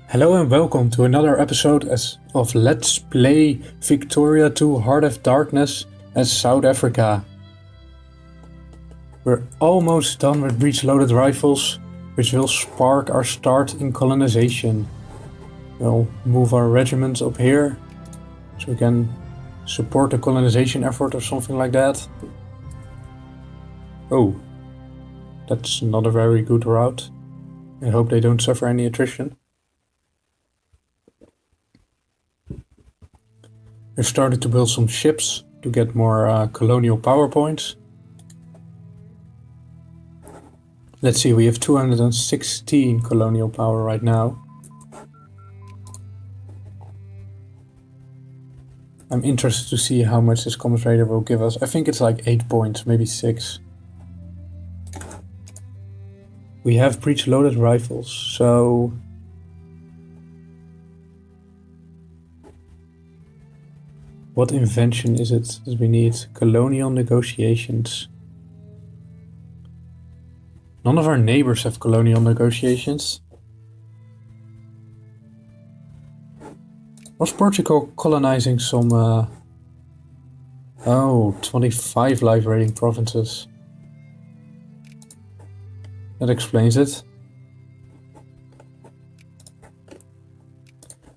Hello and welcome to another episode of Let's Play Victoria 2 Heart of Darkness as South Africa. We're almost done with breech-loaded rifles, which will spark our start in colonization. We'll move our regiments up here, so we can support the colonization effort or something like that. Oh, that's not a very good route. I hope they don't suffer any attrition. We've started to build some ships to get more colonial power points. Let's see, we have 216 colonial power right now. I'm interested to see how much this commerce raider will give us. I think it's like 8 points, maybe 6. We have breech-loaded rifles, so... What invention is it that we need? Colonial negotiations. None of our neighbors have colonial negotiations. Was Portugal colonizing some... 25 life rating provinces. That explains it.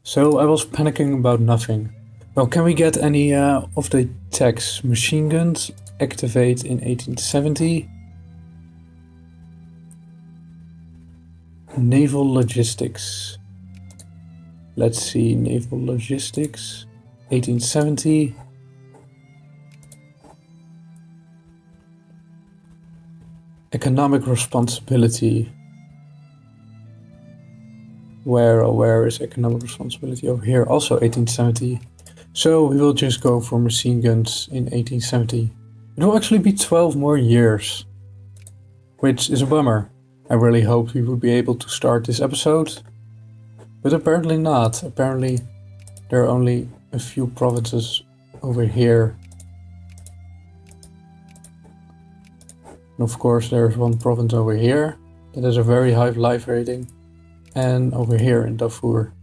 So I was panicking about nothing. Well, can we get any of the techs? Machine guns activate in 1870. Naval logistics. Let's see, naval logistics, 1870. Economic responsibility. Where is economic responsibility? Over here, also 1870. So we will just go for machine guns in 1870. It will actually be 12 more years, which is a bummer. I really hoped we would be able to start this episode, but apparently not. Apparently there are only a few provinces over here. And of course there's one province over here that has a very high life rating, and over here in Darfur.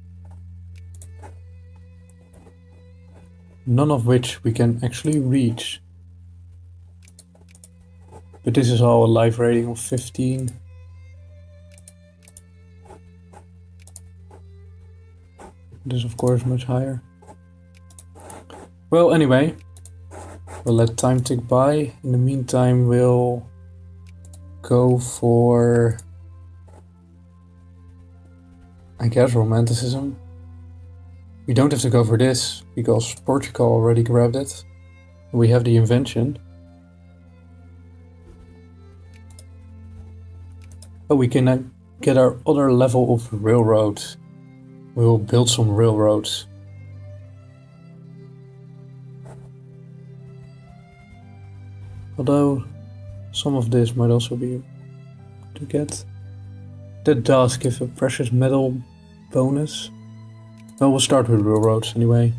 None of which we can actually reach. But this is all a life rating of 15. This is of course much higher. Well, anyway, we'll let time tick by. In the meantime, we'll go for, I guess, romanticism. We don't have to go for this, because Portugal already grabbed it. We have the invention. Oh, we can get our other level of railroads. We will build some railroads. Although, some of this might also be to get. That does give a precious metal bonus. Well, we'll start with railroads anyway.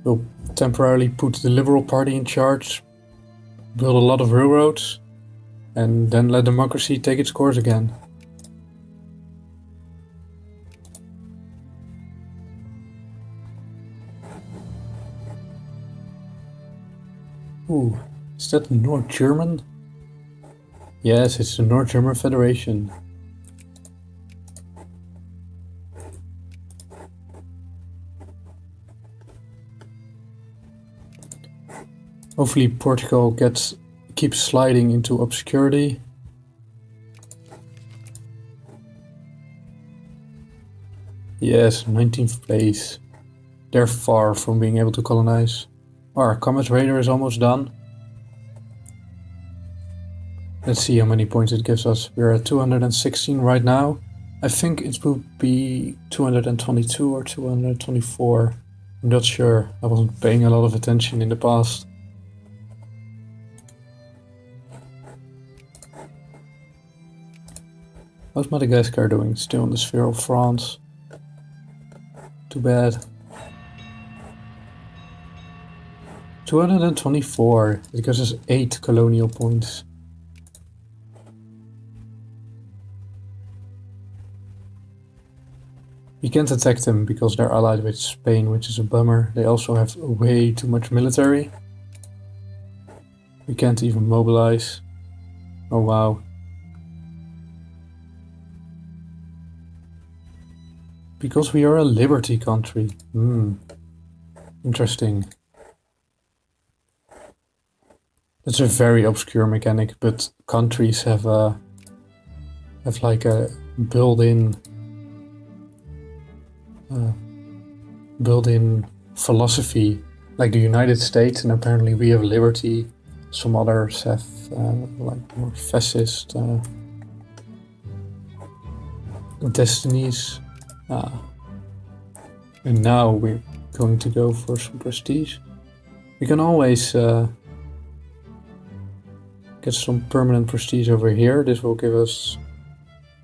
We'll temporarily put the Liberal Party in charge, build a lot of railroads, and then let democracy take its course again. Ooh, is that North German? Yes, it's the North German Federation. Hopefully Portugal keeps sliding into obscurity. Yes, 19th place. They're far from being able to colonize. Our commerce raider is almost done. Let's see how many points it gives us. We're at 216 right now. I think it will be 222 or 224. I'm not sure. I wasn't paying a lot of attention in the past. How's Madagascar doing? Still in the sphere of France. Too bad. 224. It gives us 8 colonial points. We can't attack them because they're allied with Spain, which is a bummer. They also have way too much military. We can't even mobilize. Oh wow. Because we are a liberty country. Interesting. That's a very obscure mechanic, but countries have like a built-in philosophy, like the United States, and apparently we have liberty. Some others have like more fascist destinies. And now we're going to go for some prestige. We can always get some permanent prestige over here. This will give us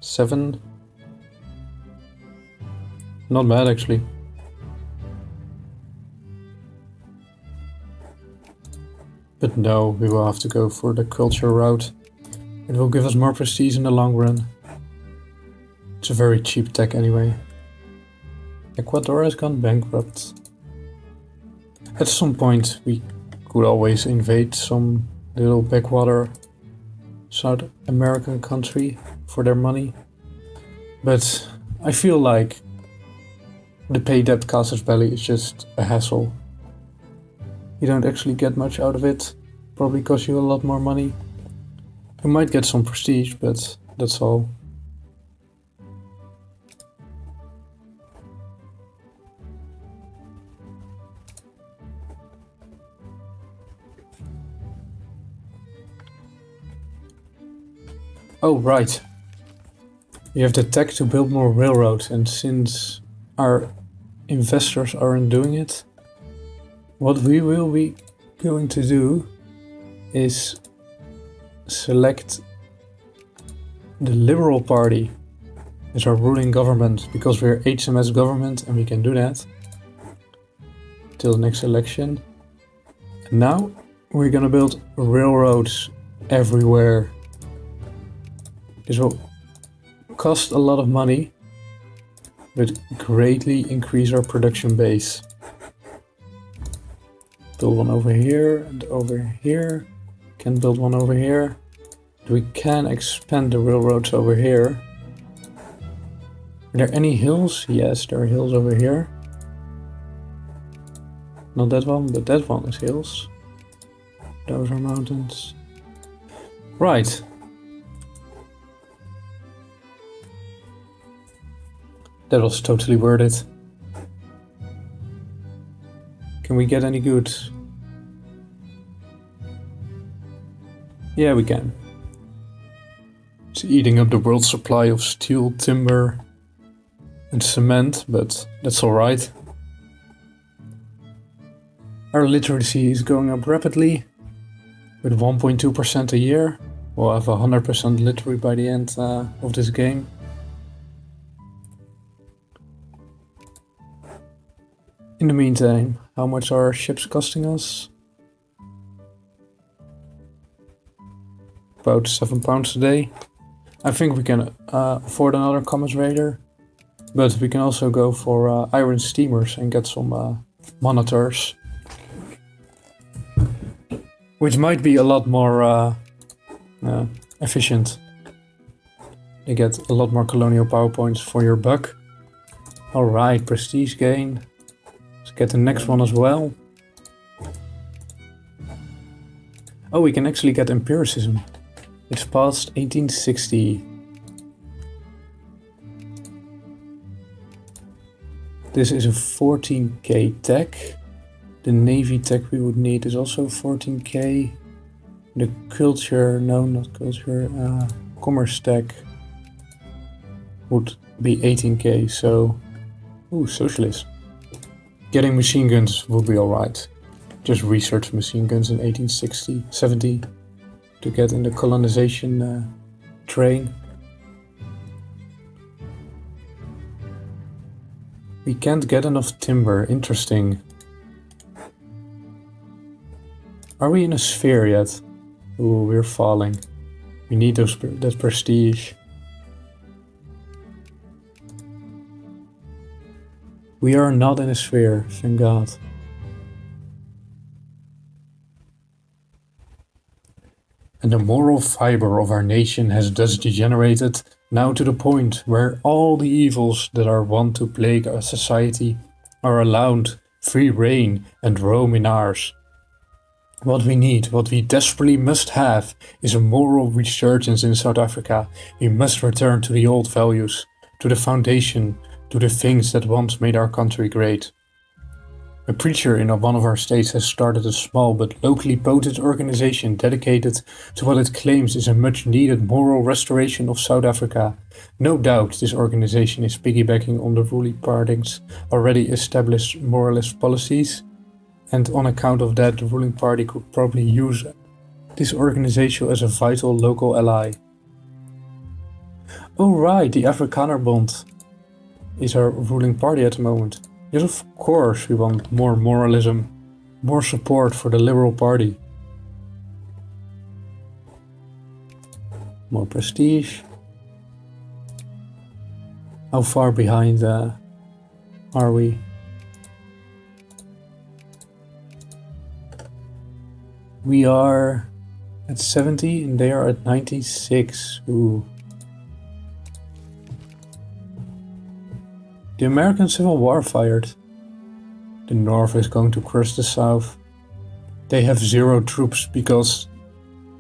7. Not bad actually. But no, we will have to go for the culture route. It will give us more prestige in the long run. It's a very cheap tech anyway. Ecuador has gone bankrupt. At some point we could always invade some little backwater South American country for their money. But I feel like the pay debt casus belli is just a hassle. You don't actually get much out of it. Probably costs you a lot more money. You might get some prestige, but that's all. Oh, right. You have the tech to build more railroads, and since our investors aren't doing it, what we will be going to do is select the Liberal Party as our ruling government, because we're HMS government and we can do that till the next election. And now we're gonna build railroads everywhere. This will cost a lot of money, but greatly increase our production base. Build one over here and over here. Can build one over here. We can expand the railroads over here. Are there any hills? Yes, there are hills over here. Not that one, but that one is hills. Those are mountains. Right. That was totally worth it. Can we get any goods? Yeah, we can. It's eating up the world's supply of steel, timber, and cement, but that's alright. Our literacy is going up rapidly. With 1.2% a year. We'll have 100% literary by the end of this game. In the meantime, how much are our ships costing us? About £7 a day. I think we can afford another commerce raider, but we can also go for iron steamers and get some monitors, which might be a lot more efficient. You get a lot more colonial power points for your buck. Alright, prestige gain. Let's get the next one as well. Oh, we can actually get empiricism. It's past 1860. This is a 14k tech. The navy tech we would need is also 14k. The culture, no, not culture, commerce tech would be 18k, so... Ooh, socialist. Getting machine guns would be alright. Just research machine guns in 1860, 70 to get in the colonization train. We can't get enough timber, interesting. Are we in a sphere yet? Ooh, we're falling. We need that prestige. We are not in a sphere, thank God. And the moral fiber of our nation has thus degenerated now to the point where all the evils that are wont to plague our society are allowed free rein and roam in ours. What we need, what we desperately must have, is a moral resurgence in South Africa. We must return to the old values, to the foundation, to the things that once made our country great. A preacher in one of our states has started a small but locally potent organization dedicated to what it claims is a much needed moral restoration of South Africa. No doubt this organization is piggybacking on the ruling party's already established moralist policies, and on account of that the ruling party could probably use this organization as a vital local ally. Oh right, the Afrikaner Bond is our ruling party at the moment. Yes, of course we want more moralism, more support for the Liberal Party. More prestige. How far behind are we? We are at 70 and they are at 96. Ooh. The American Civil War fired. The North is going to crush the South. They have 0 troops because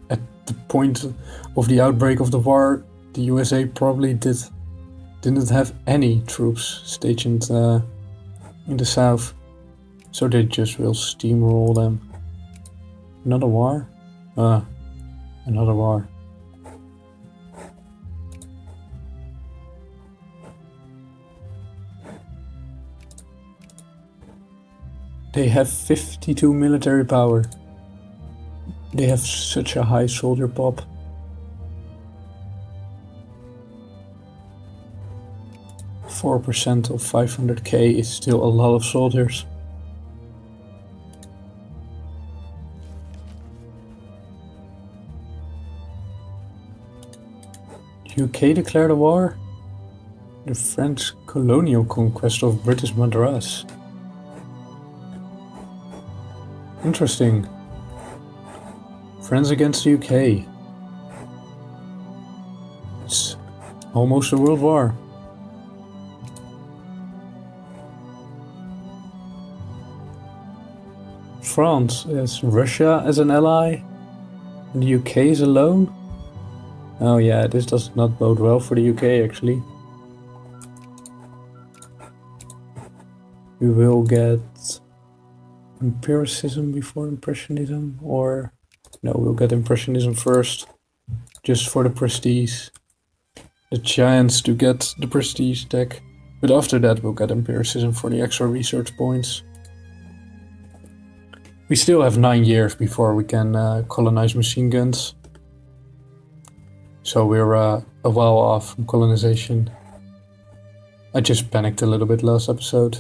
at the point of the outbreak of the war, the USA probably didn't have any troops stationed in the South. So they just will steamroll them. Another war? Another war. They have 52 military power. They have such a high soldier pop. %4 of 500k is still a lot of soldiers. UK declared a war? The French colonial conquest of British Madras. Interesting. France against the UK. It's almost a world war. France has Russia as an ally, and the UK is alone. Oh yeah, this does not bode well for the UK actually. We will get Empiricism before Impressionism, or no, we'll get Impressionism first, just for the prestige. The chance to get the prestige deck, but after that we'll get Empiricism for the extra research points. We still have 9 years before we can colonize machine guns. So we're a while off from colonization. I just panicked a little bit last episode.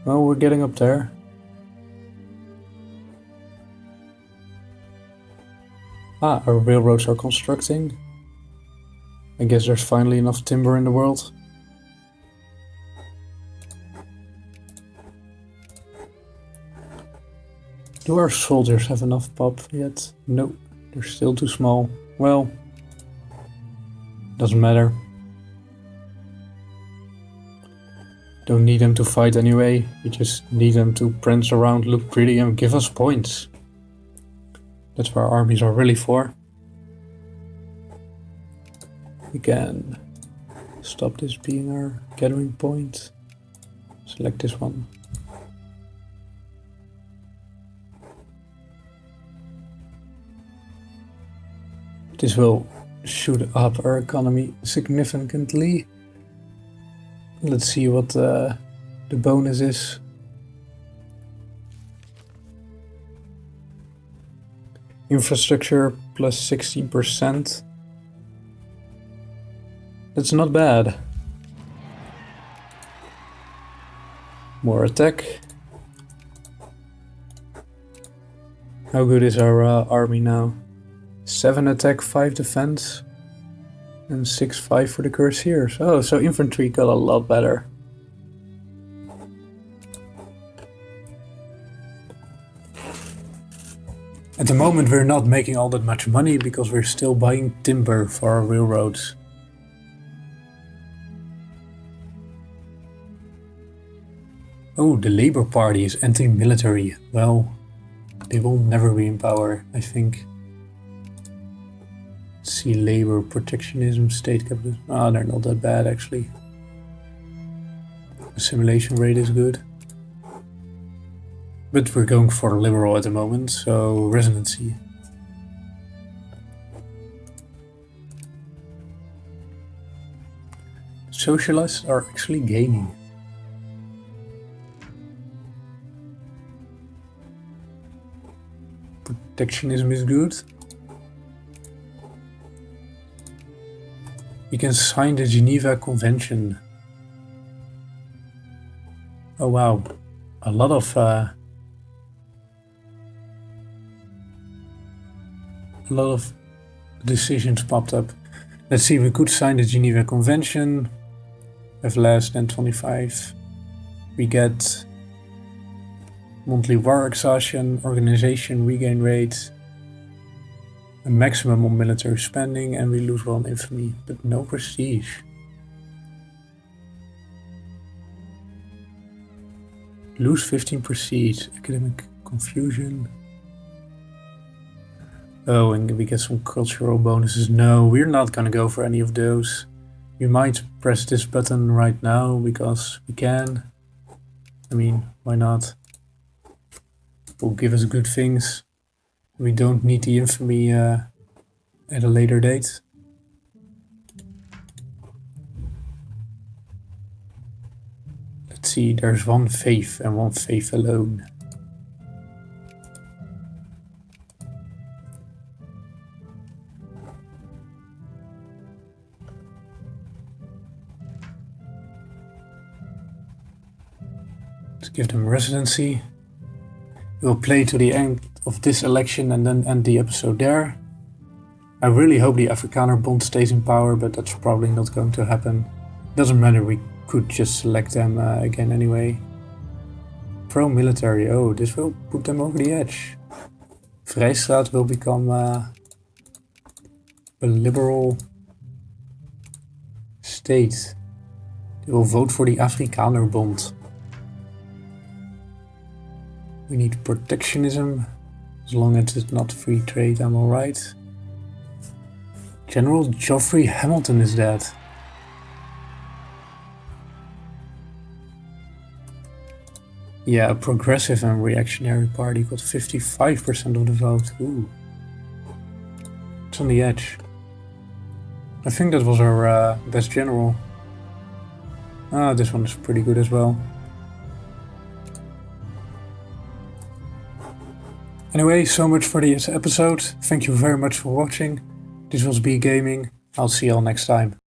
Well, we're getting up there. Ah, our railroads are constructing. I guess there's finally enough timber in the world. Do our soldiers have enough pop yet? No, they're still too small. Well, doesn't matter. Don't need them to fight anyway, we just need them to prance around, look pretty and give us points. That's what our armies are really for. We can stop this being our gathering point. Select this one. This will shoot up our economy significantly. Let's see what the bonus is. Infrastructure plus 16%. That's not bad. More attack. How good is our army now? 7 attack, 5 defense. And 6-5 for the cuirassiers. Oh, so infantry got a lot better. At the moment we're not making all that much money because we're still buying timber for our railroads. Oh, the Labour Party is anti-military. Well, they will never be in power, I think. Let's see, Labour, protectionism, state capitalism. Ah, they're not that bad actually. Assimilation rate is good. But we're going for liberal at the moment, so residency. Socialists are actually gaining. Protectionism is good. You can sign the Geneva Convention. Oh wow, a lot of decisions popped up. Let's see, we could sign the Geneva Convention. Have less than 25. We get monthly war exhaustion, organization regain rate, a maximum on military spending, and we lose 1 infamy, but no prestige. Lose 15 prestige, academic confusion. Oh, and we get some cultural bonuses. No, we're not gonna go for any of those. We might press this button right now because we can. I mean, why not? It will give us good things. We don't need the infamy at a later date. Let's see, there's 1 faith and 1 faith alone. Let's give them residency. We'll play to the end of this election and then end the episode there. I really hope the Afrikaner Bond stays in power, but that's probably not going to happen. Doesn't matter, we could just select them again anyway. Pro-military, oh, this will put them over the edge. Vrijstaat will become a liberal state. They will vote for the Afrikaner Bond. We need protectionism. As long as it's not free trade, I'm alright. General Geoffrey Hamilton is dead. Yeah, a progressive and reactionary party got 55% of the vote. Ooh. It's on the edge. I think that was our best general. Ah, this one is pretty good as well. Anyway, so much for this episode. Thank you very much for watching. This was B Gaming. I'll see you all next time.